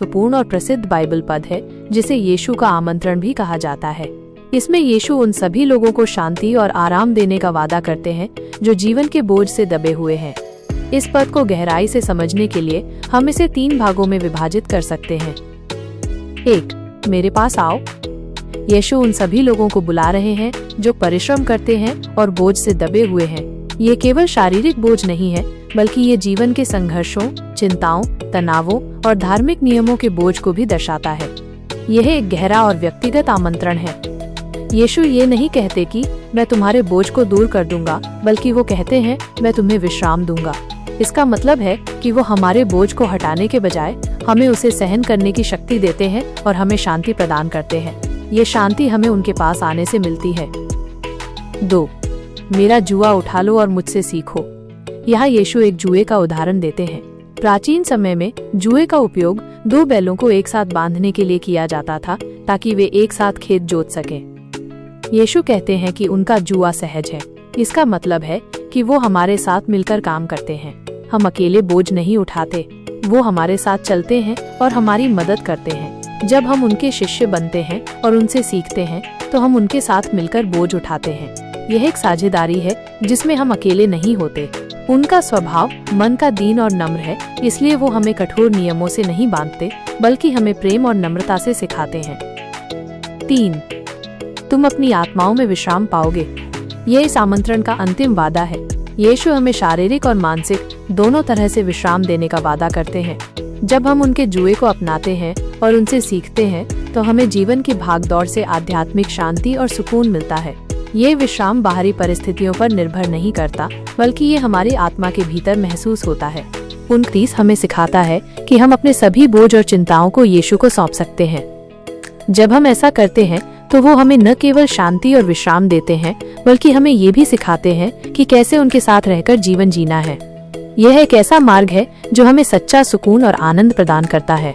महत्वपूर्ण और प्रसिद्ध बाइबल पद है जिसे यीशु का आमंत्रण भी कहा जाता है। इसमें यीशु उन सभी लोगों को शांति और आराम देने का वादा करते हैं जो जीवन के बोझ से दबे हुए हैं। इस पद को गहराई से समझने के लिए हम इसे 3 भागों में विभाजित कर सकते हैं। 1. मेरे पास आओ। यीशु उन सभी लोगों को बुला रहे हैं जो परिश्रम करते हैं और बोझ से दबे हुए हैं। ये केवल शारीरिक बोझ नहीं है, बल्कि ये जीवन के संघर्षों, चिंताओं, तनावों और धार्मिक नियमों के बोझ को भी दर्शाता है। यह एक गहरा और व्यक्तिगत आमंत्रण है। यीशु ये नहीं कहते कि मैं तुम्हारे बोझ को दूर कर दूंगा, बल्कि वो कहते हैं मैं तुम्हें विश्राम दूंगा। इसका मतलब है कि वो हमारे बोझ को हटाने के बजाय हमें उसे सहन करने की शक्ति देते हैं और हमें शांति प्रदान करते हैं। ये शांति हमें उनके पास आने से मिलती है। 2. मेरा जुआ उठा लो और मुझसे सीखो। यहाँ यीशु एक जुए का उदाहरण देते हैं। प्राचीन समय में जुए का उपयोग 2 बैलों को एक साथ बांधने के लिए किया जाता था ताकि वे एक साथ खेत जोत सकें। यीशु कहते हैं कि उनका जुआ सहज है। इसका मतलब है कि वो हमारे साथ मिलकर काम करते हैं। हम अकेले बोझ नहीं उठाते, वो हमारे साथ चलते हैं और हमारी मदद करते हैं। जब हम उनके शिष्य बनते हैं और उनसे सीखते हैं तो हम उनके साथ मिलकर बोझ उठाते हैं। यह एक साझेदारी है जिसमें हम अकेले नहीं होते। उनका स्वभाव मन का दीन और नम्र है, इसलिए वो हमें कठोर नियमों से नहीं बांधते, बल्कि हमें प्रेम और नम्रता से सिखाते हैं। 3. तुम अपनी आत्माओं में विश्राम पाओगे। यह इस आमंत्रण का अंतिम वादा है। यीशु हमें शारीरिक और मानसिक दोनों तरह से विश्राम देने का वादा करते हैं। जब हम उनके जुए को अपनाते हैं और उनसे सीखते हैं तो हमें जीवन की भागदौड़ से आध्यात्मिक शांति और सुकून मिलता है। ये विश्राम बाहरी परिस्थितियों पर निर्भर नहीं करता, बल्कि ये हमारी आत्मा के भीतर महसूस होता है। 29 हमें सिखाता है कि हम अपने सभी बोझ और चिंताओं को यीशु को सौंप सकते हैं। जब हम ऐसा करते हैं तो वो हमें न केवल शांति और विश्राम देते हैं, बल्कि हमें ये भी सिखाते हैं कि कैसे उनके साथ रहकर जीवन जीना है। यह एक ऐसा मार्ग है जो हमें सच्चा सुकून और आनंद प्रदान करता है।